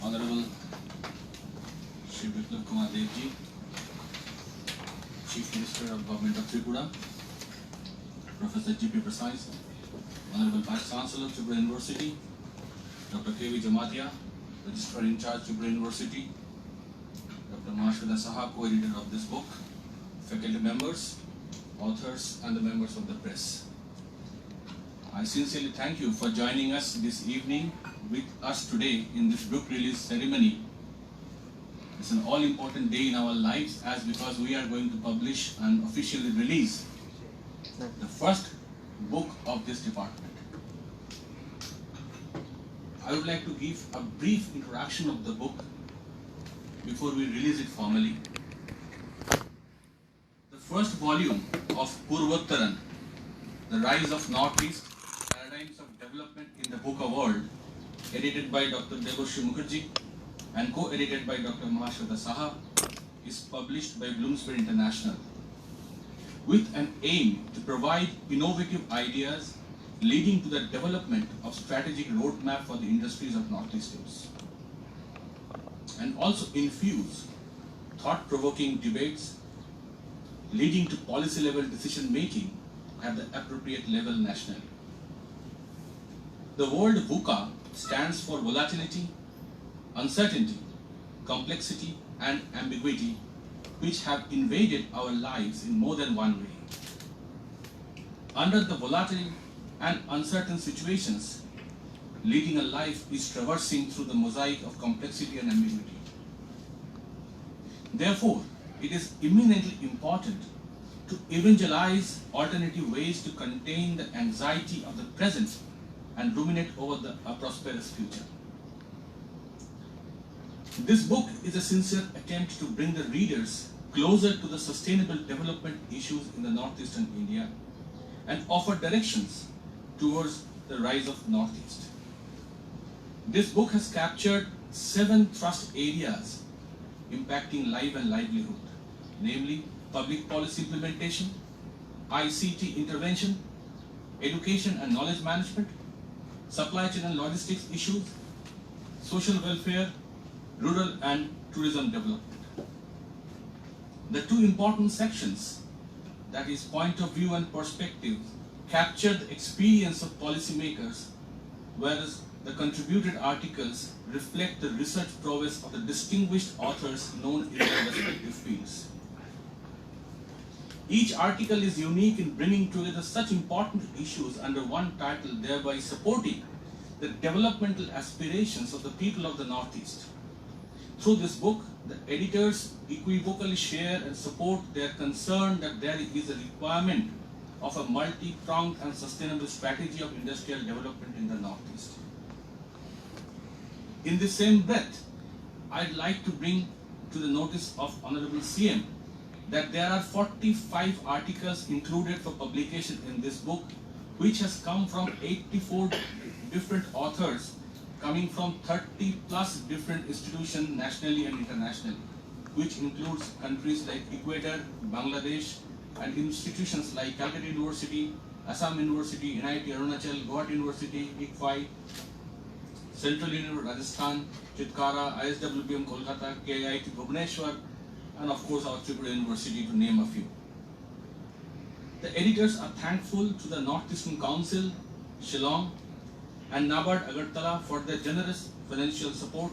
Honorable Shri Biplab Kumar Devji, Chief Minister of Government of Tripura, Professor G.P. Prasad, Honorable Vice Chancellor of Tripura University, Dr. K.V. Jamatia, Registrar in Charge, Tripura University, Dr. Mahashweta Saha, co-editor of this book, faculty members, authors, and the members of the press. I sincerely thank you for joining us this evening with us today in this book release ceremony. It's an all-important day in our lives because we are going to publish and officially release the first book of this department. I would like to give a brief introduction of the book before we release it formally. The first volume of Purvottaran, The Rise of Northeast, Paradigms of Development in the Bhuka World, edited by Dr. Debashree Mukherjee and co-edited by Dr. Mahashweta Saha, is published by Bloomsbury International with an aim to provide innovative ideas leading to the development of strategic roadmap for the industries of Northeasters, and also infuse thought-provoking debates leading to policy-level decision-making at the appropriate level nationally. The word VUCA stands for volatility, uncertainty, complexity, and ambiguity, which have invaded our lives in more than one way. Under the volatile and uncertain situations, leading a life is traversing through the mosaic of complexity and ambiguity. Therefore, it is eminently important to evangelize alternative ways to contain the anxiety of the present and ruminate over a prosperous future. This book is a sincere attempt to bring the readers closer to the sustainable development issues in the northeastern India and offer directions towards the rise of Northeast. This book has captured 7 thrust areas impacting life and livelihood, namely public policy implementation, ICT intervention, education and knowledge management, supply chain and logistics issues, social welfare, rural and tourism development. The 2 important sections, that is point of view and perspective, capture the experience of policymakers, whereas the contributed articles reflect the research prowess of the distinguished authors known in their respective fields. Each article is unique in bringing together such important issues under one title, thereby supporting the developmental aspirations of the people of the Northeast. Through this book, the editors equivocally share and support their concern that there is a requirement of a multi-pronged and sustainable strategy of industrial development in the Northeast. In the same breath, I'd like to bring to the notice of Honorable CM that there are 45 articles included for publication in this book, which has come from 84 different authors coming from 30 plus different institutions nationally and internationally, which includes countries like Ecuador, Bangladesh, and institutions like Calcutta University, Assam University, NIT Arunachal, Guwahati University, ICFI, Central University Rajasthan, Chitkara, ISWBM Kolkata, KIIT Bhubaneswar, and of course our Tripura University, to name a few. The editors are thankful to the Northeastern Council, Shillong, and NABARD Agartala for their generous financial support,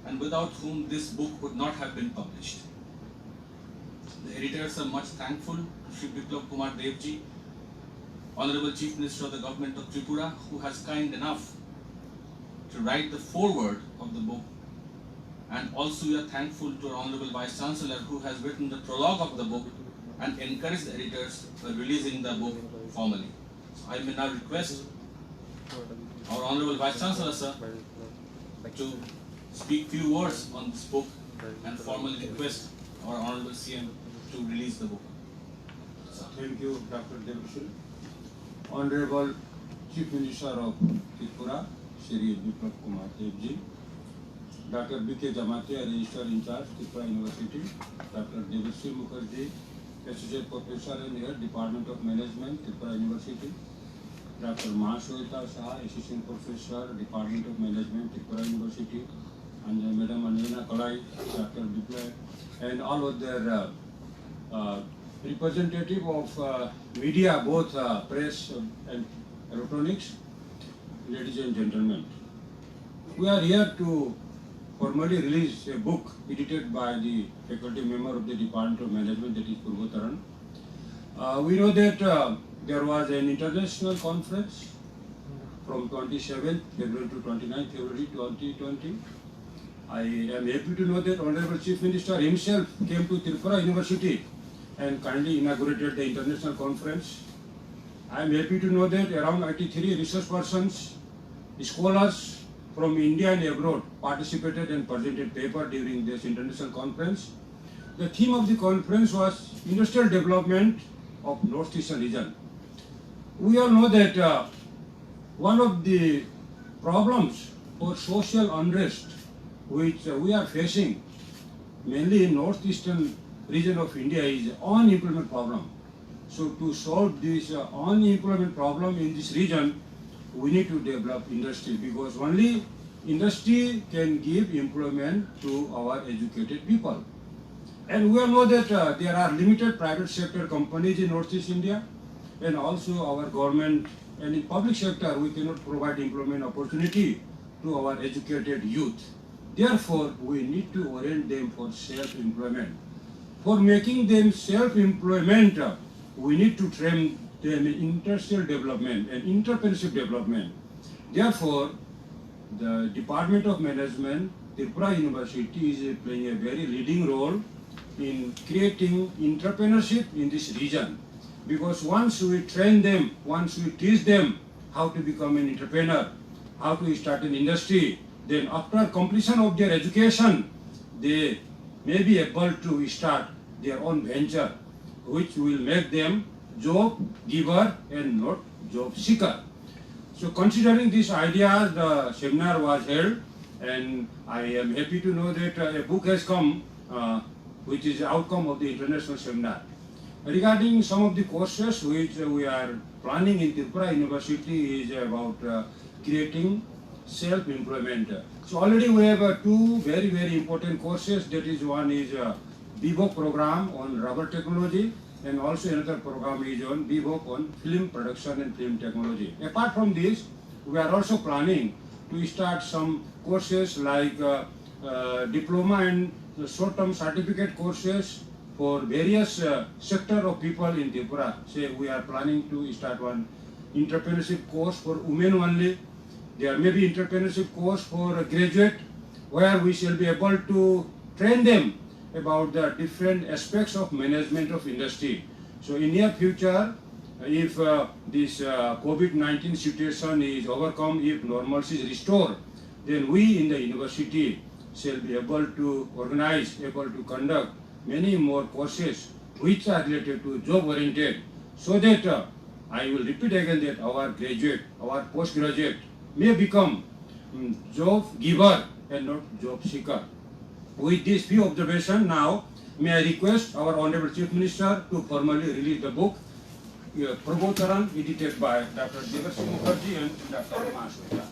and without whom this book would not have been published. The editors are much thankful to Shri Biplab Kumar Devji, Honorable Chief Minister of the Government of Tripura, who has kind enough to write the foreword of the book, and also we are thankful to our Honorable Vice Chancellor, who has written the prologue of the book and encouraged the editors by releasing the book formally. So I may now request our Honorable Vice Chancellor, sir, to speak few words on this book and formally request our Honorable CM to release the book. Thank you, Dr. Debashree. Honorable Chief Minister of Tripura, Shri Biplab Kumar Devji, Dr. B.K. Jamatia, Registrar in Charge, Tripura University, Dr. Devasri Mukherjee, Associate Professor and Head, Department of Management, Tripura University, Dr. Mahashweta Shah, Assistant Professor, Department of Management, Tripura University, and Madam Anjana Kalai, Dr. Biplab, and all other representative of media, both press and electronics, ladies and gentlemen. We are here to formally release a book edited by the faculty member of the Department of Management, that is Purvotaran. We know that there was an international conference from 27th February to 29th February 2020. I am happy to know that Honorable Chief Minister himself came to Tripura University and kindly inaugurated the international conference. I am happy to know that around 93 research persons, scholars from India and abroad participated and presented paper during this international conference. The theme of the conference was industrial development of Northeastern region. We all know that one of the problems for social unrest which we are facing mainly in Northeastern region of India is unemployment problem. So to solve this unemployment problem in this region, we need to develop industry, because only industry can give employment to our educated people. And we all know that there are limited private sector companies in Northeast India, and also our government and in public sector we cannot provide employment opportunity to our educated youth. Therefore, we need to orient them for self-employment. For making them self-employment, we need to train them in industrial development and entrepreneurship development. Therefore, the Department of Management, Tripura University, is playing a very leading role in creating entrepreneurship in this region. Because once we train them, once we teach them how to become an entrepreneur, how to start an industry, then after completion of their education, they may be able to start their own venture, which will make them job giver and not job seeker. So considering this idea, the seminar was held, and I am happy to know that a book has come, which is the outcome of the international seminar. Regarding some of the courses which we are planning in Tripura University is about creating self-employment. So already we have two very, very important courses. That is, one is BVOC program on rubber technology, and also another program is on BVOC on film production and film technology. Apart from this, we are also planning to start some courses like diploma and short-term certificate courses for various sector of people in Tripura. Say we are planning to start one entrepreneurship course for women only. There may be entrepreneurship course for a graduate, where we shall be able to train them about the different aspects of management of industry. So in near future, if this COVID-19 situation is overcome, if normalcy is restored, then we in the university shall be able to organize, able to conduct many more courses which are related to job oriented, so that I will repeat again that our graduate, our postgraduate may become job giver and not job seeker. With these few observations, now may I request our Honorable Chief Minister to formally release the book, Purvotaran, edited by Dr. Devasri Mukherjee and Dr. Mahashweta.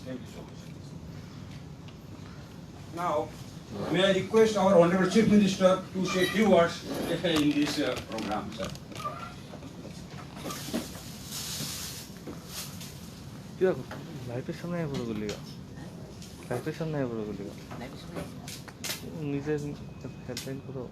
Thank you so much. Now, may I request our Honorable Chief Minister to say few words in this program, sir. লাইফের সামনে পুরো গুলিগা লাইফের সামনে পুরো গুলিগা নিজের headline পুরো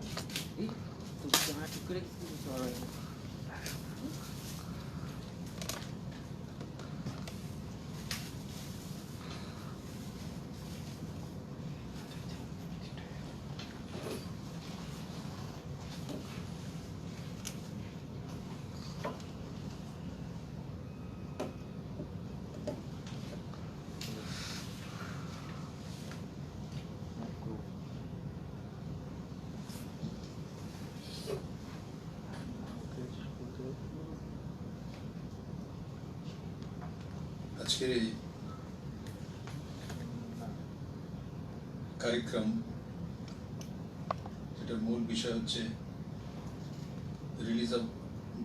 আজকের এই কার্যক্রম যেটার মূল বিষয় হচ্ছে রিলিজ অফ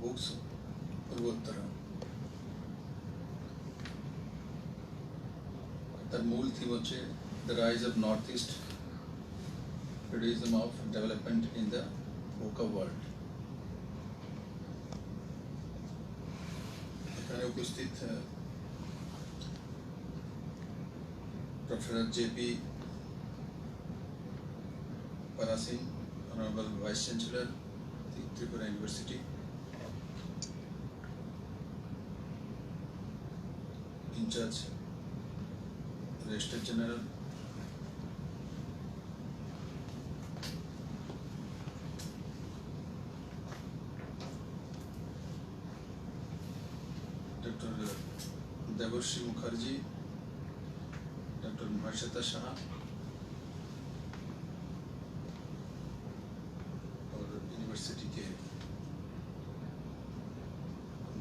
বুকস পূর্বোত্তরা। তার মূল থিম হচ্ছে the rise of North East, criticism of development in the VUCA world. এখানে উপস্থিত professor JP Parasing, honourable vice chancellor, Tripura university, in-charge registrar general, doctor Devarshi Mukherjee, doctor Maharshita Shah और यूनिवर्सिटी के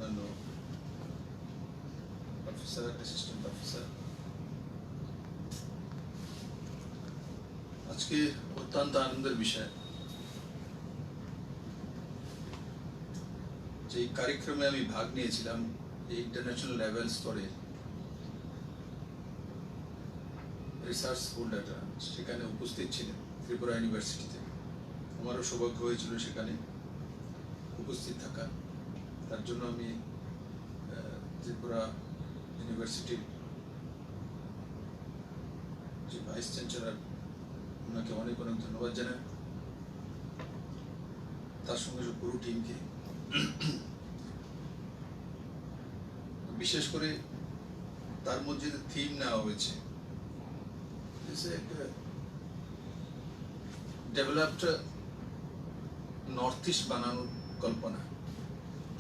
अन्य प्रोफेसर, असिस्टेंट प्रोफेसर। आज के अत्यंत आनंदर विषय যে কার্যক্রমে আমি ভাগ নিয়েছিলাম, ইন্টারন্যাশনাল লেভেল স্তরে রিসার্চ হোল্ডাররা সেখানে উপস্থিত ছিলেন ত্রিপুরা ইউনিভার্সিটিতে। আমারও সৌভাগ্য হয়েছিল সেখানে উপস্থিত থাকা। তার জন্য আমি ত্রিপুরা ইউনিভার্সিটির যে ভাইস চ্যান্সেলর, ওনাকে অনেক অনেক ধন্যবাদ জানাই, তার সঙ্গে পুরো টিমকে। বিশেষ করে তার মধ্যে থিম নেওয়া হয়েছে ডেভেলপড নর্থ ইস্ট বানানোর কল্পনা,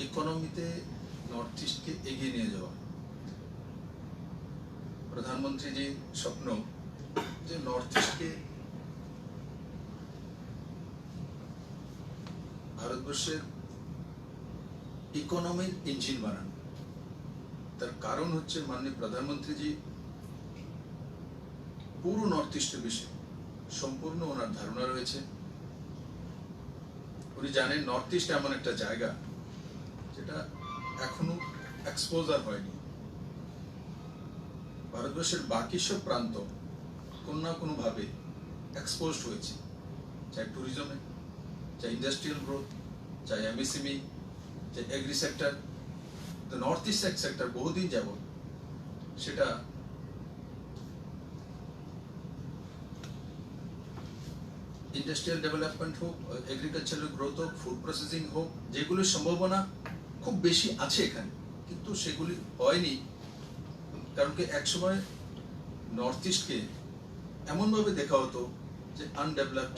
ইকোনমিতে নর্থ ইস্টকে এগিয়ে নিয়ে যাওয়া। প্রধানমন্ত্রী যে স্বপ্ন যে নর্থ ইস্টকে ভারতবর্ষের ইকোনমির ইঞ্জিন বানানো। তার কারণ হচ্ছে মাননীয় প্রধানমন্ত্রীজি পুরো নর্থ ইস্টের বিষয়ে সম্পূর্ণ ওনার ধারণা রয়েছে। উনি জানেন নর্থ ইস্ট এমন একটা জায়গা যেটা এখনো এক্সপোজার হয়নি। ভারতবর্ষের বাকি সব প্রান্ত কোনো না কোনো ভাবে এক্সপোজড হয়েছে, চাই ট্যুরিজমে, চাই ইন্ডাস্ট্রিয়াল গ্রোথ, চাই এমএসএমই, চাই এগ্রি সেক্টর। তো নর্থ ইস্ট সেক্টর বহুদিন যাবত সেটা ইন্ডাস্ট্রিয়াল ডেভেলপমেন্ট হোক, এগ্রিকালচারাল গ্রোথ হোক, ফুড প্রসেসিং হোক, যেগুলোর সম্ভাবনা খুব বেশি আছে এখানে, কিন্তু সেগুলি হয়নি। কারণ কি একসময় নর্থ ইস্টকে এমনভাবে দেখা হতো যে আনডেভেলপড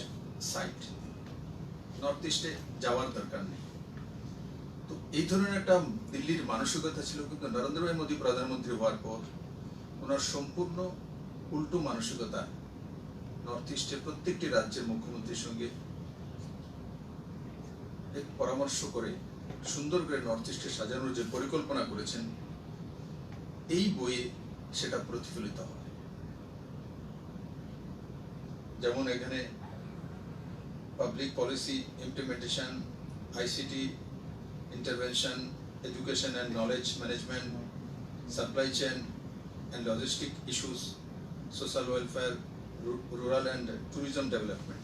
সাইট, নর্থ ইস্টে যাওয়ার দরকার নেই। তো এই ধরনের একটা দিল্লির মানসিকতা ছিল, কিন্তু নরেন্দ্র ভাই মোদী প্রধানমন্ত্রী হওয়ার পর ওনার সম্পূর্ণ উল্টো মানসিকতা নর্থ ইস্টের প্রত্যেকটি রাজ্যের মুখ্যমন্ত্রীর সঙ্গে এক পরামর্শ করে সুন্দর করে নর্থ ইস্টে সাজানোর যে পরিকল্পনা করেছেন, এই বইয়ে সেটা প্রতিফলিত হয়। যেমন এখানে public policy implementation, ICT intervention, education and knowledge management, supply chain and logistic issues, social welfare, rural and tourism development,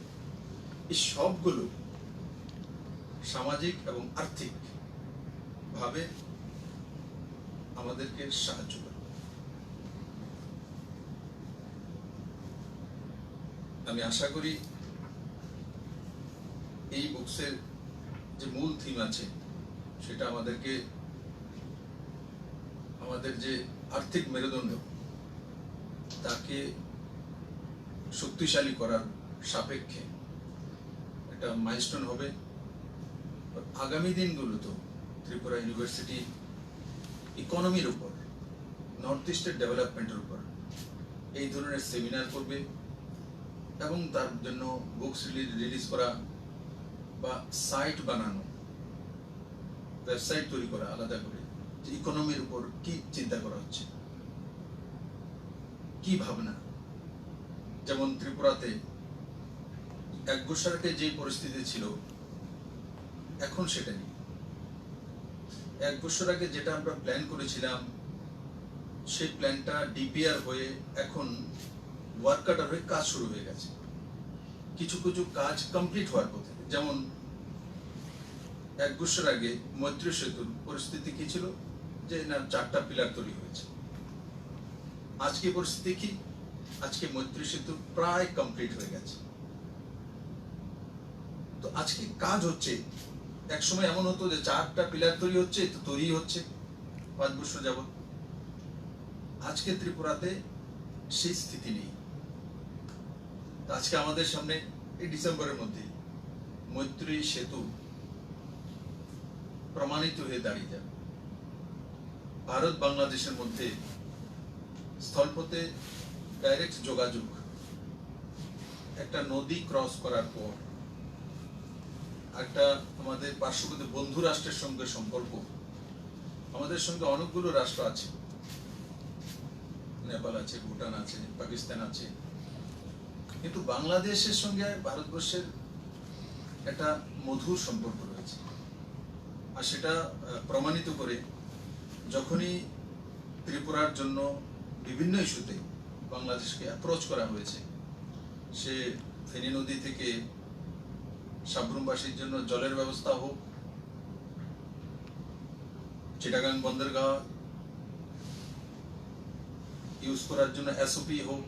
এই সবগুলো সামাজিক এবং আর্থিক ভাবে আমাদেরকে সাহায্য করে। আমি আশা করি এই বুকসের যে মূল থিম আছে সেটা আমাদেরকে আমাদের যে আর্থিক মেরুদণ্ড তাকে শক্তিশালী করার সাপেক্ষে একটা মাইলস্টোন হবে। আগামী দিনগুলোতে ত্রিপুরা ইউনিভার্সিটি ইকোনমির উপর, নর্থ ইস্টের ডেভেলপমেন্টের উপর এই ধরনের সেমিনার করবে এবং তার জন্য বুকস রিলিজ করা বা সাইট বানানো, ওয়েবসাইট তৈরি করা আলাদা করে যে ইকোনমির উপর কি চিন্তা করা হচ্ছে কি ভাবনা, যেমন ত্রিপুরাতে এক বছর আগে যে পরিস্থিতি ছিল এখন সেটা নেই। এক বছর আগে যেটা আমরা প্ল্যান করেছিলাম সেই প্ল্যানটা ডিপিআর হয়ে এখন ওয়ার্ক কাটার হয়ে কাজ শুরু হয়ে গেছে। কিছু কিছু কাজ কমপ্লিট হওয়ার পথে, যেমন এক বছর আগে মৈত্রী সেতুর পরিস্থিতি কি ছিল, যে না 4টা পিলার তৈরি হয়েছে। আজকে পরিস্থিতি কি, আজকে মৈত্রী সেতু প্রায় কমপ্লিট হয়ে গেছে। তো আজকে কাজ হচ্ছে। এক সময় এমন হতো যে 4টা পিলার তৈরি হচ্ছে, তো তৈরি হচ্ছে 5 বছর যাবত। আজকে ত্রিপুরাতে সেই স্থিতি নেই। আজকে আমাদের সামনে এই ডিসেম্বরের মধ্যে মৈত্রী সেতু প্রমাণিত হয়ে দাঁড়িয়ে যাবে। ভারত বাংলাদেশের মধ্যে স্থলপথে ডাইরেক্ট যোগাযোগ, একটা নদী ক্রস করার পর একটা আমাদের পার্শ্ববর্তী বন্ধু রাষ্ট্রের সঙ্গে সম্পর্ক, আমাদের সঙ্গে অনেকগুলো রাষ্ট্র আছে, নেপাল আছে, ভুটান আছে, পাকিস্তান আছে, কিন্তু বাংলাদেশের সঙ্গে ভারতবর্ষের একটা মধুর সম্পর্ক রয়েছে। আর সেটা প্রমাণিত করে যখনই ত্রিপুরার জন্য বিভিন্ন ইস্যুতে বাংলাদেশকে অ্যাপ্রোচ করা হয়েছে, সে ফেনী নদী থেকে সাবরুমবাসীর জন্য জলের ব্যবস্থা হোক, চিটাগাং বন্দরগাহ ইউজ করার জন্য এসওপি হোক,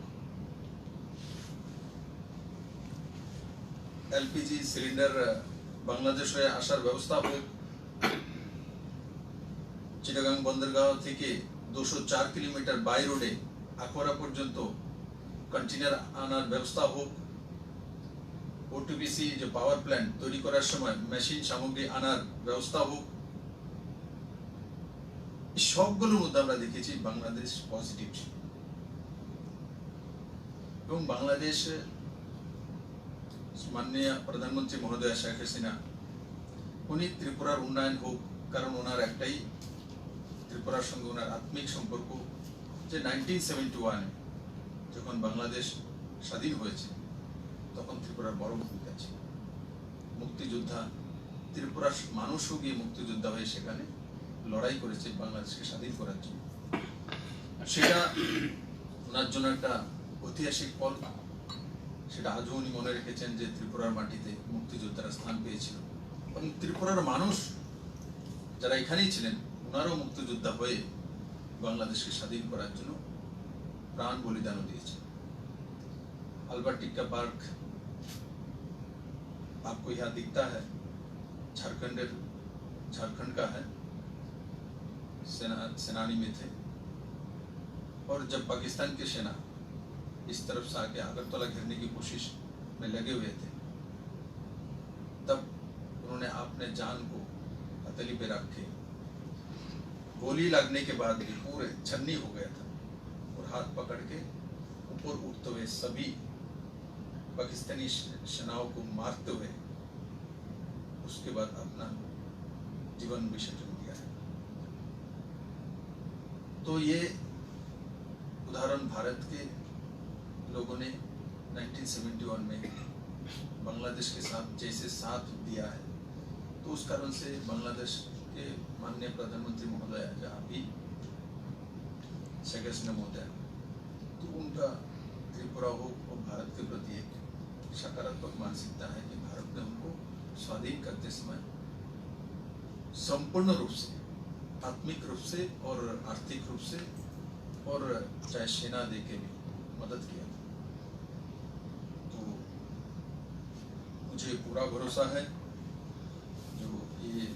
এলপিজি সিলিন্ডার বাংলাদেশ হয়ে আসার ব্যবস্থা হোক, চিটাগাং বন্দরগাহ থেকে 204 কিলোমিটার বাই রোডে আখড়া পর্যন্ত কন্টেনার আনার ব্যবস্থা হোক, ওটিপিসি যে পাওয়ার প্ল্যান্ট তৈরি করার সময় মেশিন সামগ্রী আনার ব্যবস্থা হোক, সবগুলোর মধ্যে আমরা দেখেছি বাংলাদেশ পজিটিভ ছিল। এবং বাংলাদেশ মাননীয় প্রধানমন্ত্রী মহোদয় শেখ হাসিনা উনি ত্রিপুরার উন্নয়ন হোক, কারণ ওনার একটাই, ত্রিপুরার সঙ্গে ওনার আত্মিক সম্পর্ক, যে 1971 যখন বাংলাদেশ স্বাধীন হয়েছে তখন ত্রিপুরার বড় ভূমিকা ছিল। মুক্তিযোদ্ধা, ত্রিপুরার মানুষও গিয়ে মুক্তিযোদ্ধা হয়ে সেখানে লড়াই করেছে বাংলাদেশকে স্বাধীন করার জন্য। সেটা ওনার জন্য একটা ঐতিহাসিক পল। সেটা আজও উনি মনে রেখেছেন যে ত্রিপুরার মাটিতে মুক্তিযোদ্ধারা স্থান পেয়েছিল, এবং ত্রিপুরার মানুষ যারা এখানেই ছিলেন ওনারাও মুক্তিযোদ্ধা হয়ে বাংলাদেশকে স্বাধীন করার জন্য প্রাণ বলিদানও দিয়েছে। अल्बर्ट टिक्का पार्क आपको यहाँ दिखता है, झारखंड का है, सेनानी में थे। और जब पाकिस्तान के सेना इस तरफ से आके अगरतला घेरने की कोशिश में लगे हुए थे, तब उन्होंने अपने जान को हथेली पे रख के, गोली लगने के बाद भी पूरे छन्नी हो गया था, और हाथ पकड़ के ऊपर उठते हुए सभी पाकिस्तानी सेनाओं को मारते हुए उसके बाद अपना जीवन विसर्जन दिया है। तो ये उदाहरण भारत के लोगों ने 1971 में बांग्लादेश के साथ जैसे साथ दिया है, तो उस कारण से बांग्लादेश के माननीय प्रधानमंत्री महोदय जहाँ भी शेख हसीना महोदय, तो उनका त्रिपुरा हो और भारत के प्रति एक सकारात्मक मानसिकता है कि भारत ने उनको स्वाधीन करते समय संपूर्ण रूप से, आत्मिक रूप से और आर्थिक रूप से, और चाहे सेना दे के भी मदद किया। तो मुझे पूरा भरोसा है जो ये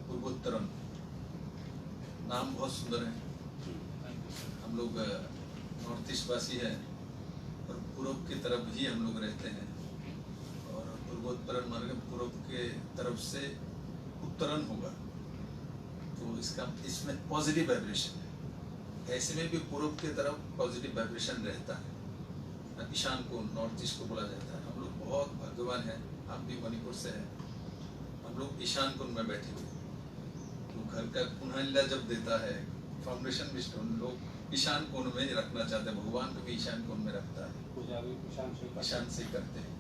पूर्वोत्तरम, नाम बहुत सुंदर है, हम लोग नॉर्थ ईस्ट वासी है और पूर्व की तरफ ही हम लोग रहते हैं, और पूर्वोत्तरन मार्ग पूर्व के तरफ से उत्तरन होगा, तो इसका इसमें पॉजिटिव वाइब्रेशन है। ऐसे में भी पूर्व की तरफ पॉजिटिव वाइब्रेशन रहता है। ईशान को नॉर्थ ईस्ट को बोला जाता है। हम लोग बहुत भाग्यवान हैं, आप भी मणिपुर से हैं, हम लोग ईशान कुंड में बैठे हुए, तो घर का कुन्हाइला जब देता है फाउंडेशन भी स्टोन, लोग ईशान कोण में रखना चाहते हैं, भगवान को भी ईशान कोण में रखता है, पूजा भी ईशान से करते हैं।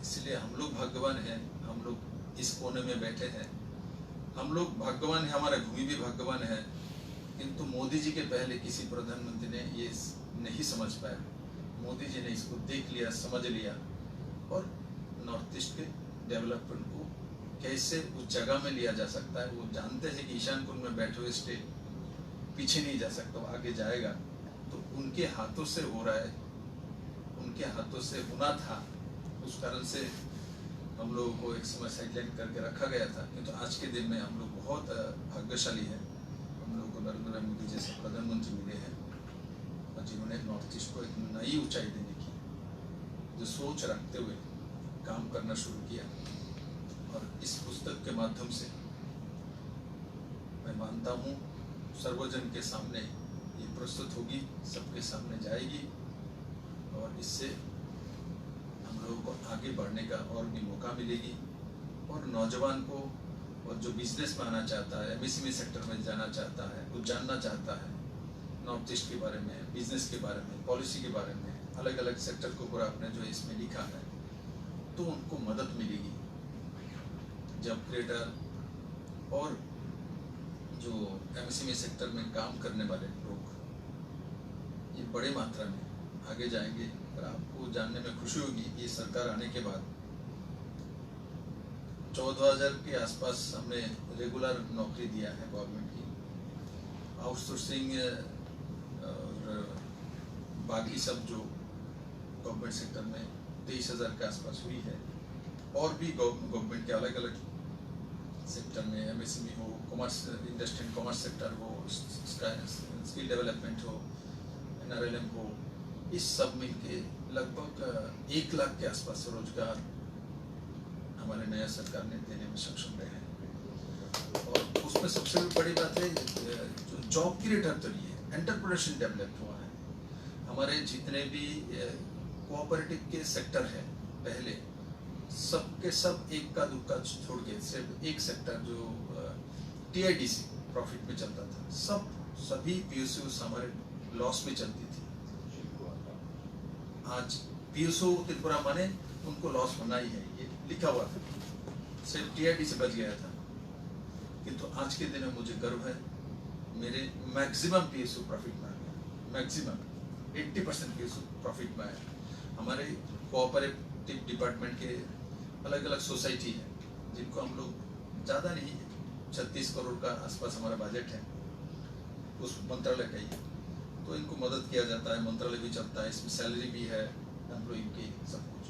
इसलिए हम लोग भाग्यवान हैं, हम लोग इस कोने में बैठे हैं, हम लोग भाग्यवान हैं, हमारा भूमि भी भाग्यवान है। किंतु मोदी जी के पहले किसी प्रधानमंत्री ने ये नहीं समझ पाया। मोदी जी ने इसको देख लिया, समझ लिया और नॉर्थ ईस्ट के डेवलपमेंट को कैसे उस जगह में लिया जा सकता है। वो जानते हैं कि ईशान कोण में बैठे हुए स्टेट पीछे नहीं जा सकता, वो आगे जाएगा। तो उनके हाथों से हो रहा है, उनके हाथों से होना था, उस कारण से हम लोगों को एक समय साइडलाइन करके रखा गया था। किंतु आज के दिन में हम लोग बहुत भाग्यशाली हैं, हम लोगों को नरेंद्र मोदी जैसे प्रधानमंत्री मिले हैं और जिन्होंने नॉर्थ ईस्ट को एक नई ऊंचाई देने की जो सोच रखते हुए काम करना शुरू किया। और इस पुस्तक के माध्यम से मैं मानता हूँ सर्वजन के सामने ये प्रस्तुत होगी, सबके सामने जाएगी और इससे हम लोगों को आगे बढ़ने का और भी मौका मिलेगी। और नौजवान को और जो बिजनेस में आना चाहता है, एमएसएमई सेक्टर में जाना चाहता है, कुछ जानना चाहता है नॉर्थ ईस्ट के बारे में, बिजनेस के बारे में, पॉलिसी के बारे में, अलग अलग सेक्टर को पूरा आपने जो इसमें लिखा है, तो उनको मदद मिलेगी। जब क्रिएटर और जो एमएसएमई सेक्टर में काम करने वाले लोग ये बड़े मात्रा में आगे जाएंगे। और आपको जानने में खुशी होगी ये सरकार आने के बाद 14,000 के आसपास हमने रेगुलर नौकरी दिया है गवर्नमेंट की। आउटसोर्सिंग और बाकी सब जो गवर्नमेंट सेक्टर में 23,000 के आसपास हुई है। और भी गवर्नमेंट के अलग अलग सेक्टर में एमएसएमई हो, commerce, industry and commerce sector हो, स्किल डेवलपमेंट हो, एनआरएलएम हो, इस सब मिल के लगभग 1 लाख के आसपास रोजगार हमारे नया सरकार ने देने में सक्षम रहे हैं। और उसमें सबसे बड़ी बात है जो जॉब क्रिएटर तो नहीं है, एंटरप्रेन्योरशिप डेवलप हुआ है। हमारे जितने भी कोऑपरेटिव के सेक्टर है पहले सबके सब एक का दुक्का छोड़ के सिर्फ एक सेक्टर जो टीआईडीसी प्रॉफिट में चलता था, सभी पीएसयूज हमारे लॉस में चलती थी। आज पीएसयू त्रिपुरा माने उनको लॉस होना ही है, ये लिखा हुआ था, सिर्फ टीआईडी से बच गया था। किंतु आज के दिन में मुझे गर्व है, मेरे मैक्सिमम पीएसयू प्रॉफिट में आ गया, मैक्सिमम 80% पीएसयू प्रॉफिट में आया। हमारे कोऑपरेटिव डिपार्टमेंट के अलग अलग सोसाइटी है जिनको हम लोग ज़्यादा नहीं 36 करोड़ का आसपास हमारा बजट है, उस मंत्रालय का ही, तो इनको मदद किया जाता है, मंत्रालय भी चलता है, इसमें सैलरी भी है एम्प्लॉय की, सब कुछ।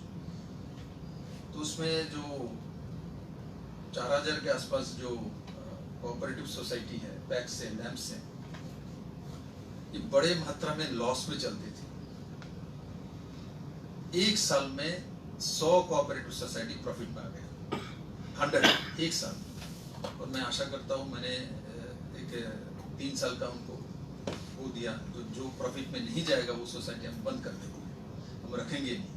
तो उसमें जो 4,000 के आसपास जो कोऑपरेटिव सोसाइटी है, पैक्स से, लैम्प से, ये बड़े मात्रा में लॉस में चलती थी। एक साल में 100 कोऑपरेटिव सोसाइटी प्रॉफिट में आ गया, 100 एक साल। और मैं आशा करता हूँ मैंने एक 3 साल का उनको वो दिया, तो जो प्रॉफिट में नहीं जाएगा वो सोसाइटी हम बंद कर देंगे, हम रखेंगे नहीं।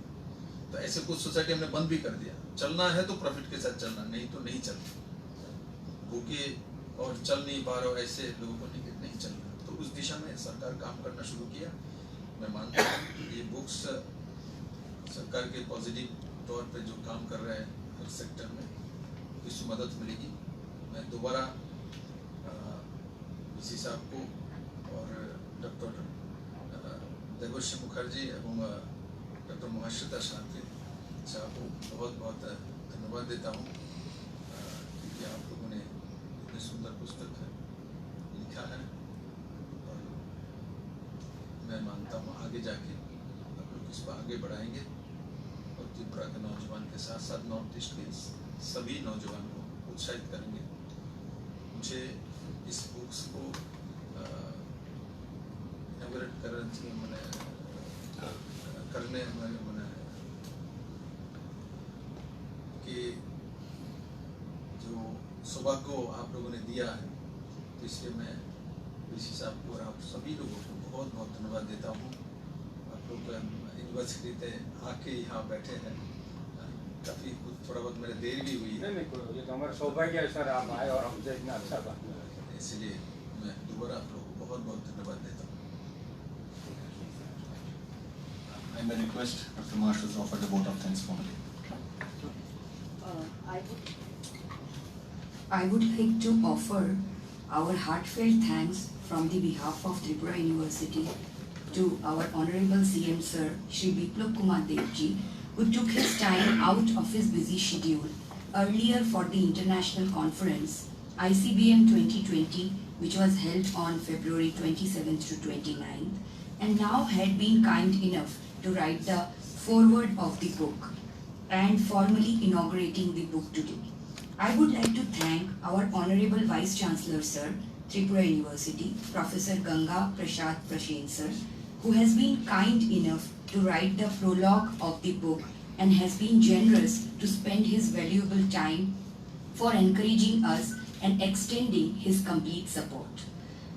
तो ऐसे कुछ सोसाइटी हमने बंद भी कर दिया। चलना है तो प्रॉफिट के साथ चलना, नहीं तो नहीं चलना। भूखे और चल नहीं पा रहे ऐसे लोगों को नहीं चलना। तो उस दिशा में सरकार काम करना शुरू किया। मैं मानता हूँ ये बुक्स सरकार के पॉजिटिव तौर पे जो काम कर रहे हैं हर सेक्टर में, इससे मदद मिलेगी। मैं दोबारा इसी साहब को और डॉक्टर देवर्षि मुखर्जी एवं डॉक्टर महाश्वेता शांति साहब को बहुत बहुत धन्यवाद देता हूँ, क्योंकि आप लोगों ने इतनी सुंदर पुस्तक लिखा है। और मैं मानता हूँ आगे जाके आप लोग इसको आगे बढ़ाएंगे और त्रिपुरा के नौजवान के साथ साथ नॉर्थ ईस्ट के सभी नौजवान को उत्साहित करेंगे। मुझे इस बुक्स को करने मैंने कि जो सौभाग्य आप लोगों ने दिया है, तो इसलिए मैं ऋषि साहब को और आप सभी लोगों को बहुत बहुत धन्यवाद देता हूँ। आप लोग यूनिवर्सिटी से आके यहाँ बैठे हैं, काफ़ी थोड़ा बहुत मेरे देर भी हुई है। नहीं, ये तो हमारा सौभाग्य है सर, आप आए और हमसे इतना अच्छा बात। इसलिए मैं दोबारा आप लोगों को बहुत बहुत धन्यवाद देता हूँ। I may request Dr. Marshall to offer the vote of thanks formally. I would like to offer our heartfelt thanks from the behalf of Tripura University to our Honorable CM Sir, Shri Biplab Kumar Devji, who took his time out of his busy schedule earlier for the international conference ICBM 2020, which was held on February 27th to 29th, and now had been kind enough to write the foreword of the book and formally inaugurating the book today. I would like to thank our Honorable Vice Chancellor Sir, Tripura University, Professor Ganga Prasad Prashen Sir, who has been kind enough to write the prologue of the book and has been generous to spend his valuable time for encouraging us and extending his complete support.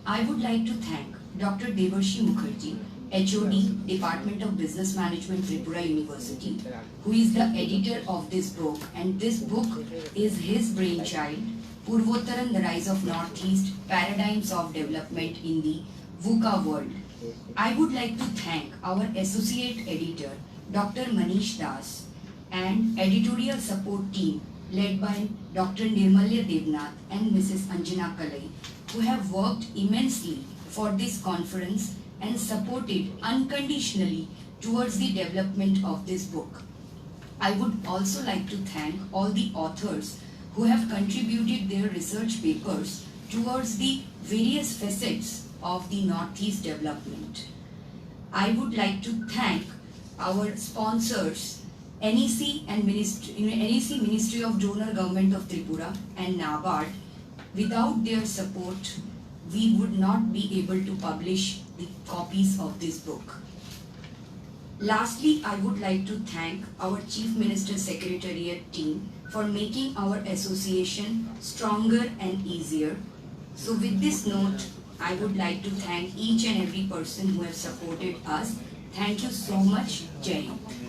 I would like to thank Dr. Devarshi Mukherjee, HOD, Department of Business Management, Tripura University, who is the editor of this book, and this book is his brainchild, Purvottaran, the Rise of Northeast, Paradigms of Development in the VUCA World. I would like to thank our associate editor, Dr. Manish Das, and editorial support team led by Dr. Nirmalya Devnath and Mrs. Anjana Kalai, who have worked immensely for this conference and supported unconditionally towards the development of this book. I would also like to thank all the authors who have contributed their research papers towards the various facets of the Northeast development. I would like to thank our sponsors, NEC and NEC Ministry of Donor Government of Tripura and NABARD. Without their support, we would not be able to publish the copies of this book. Lastly, I would like to thank our Chief Minister's Secretariat team for making our association stronger and easier. So with this note, I would like to thank each and every person who has supported us. Thank you so much. Jai Hind.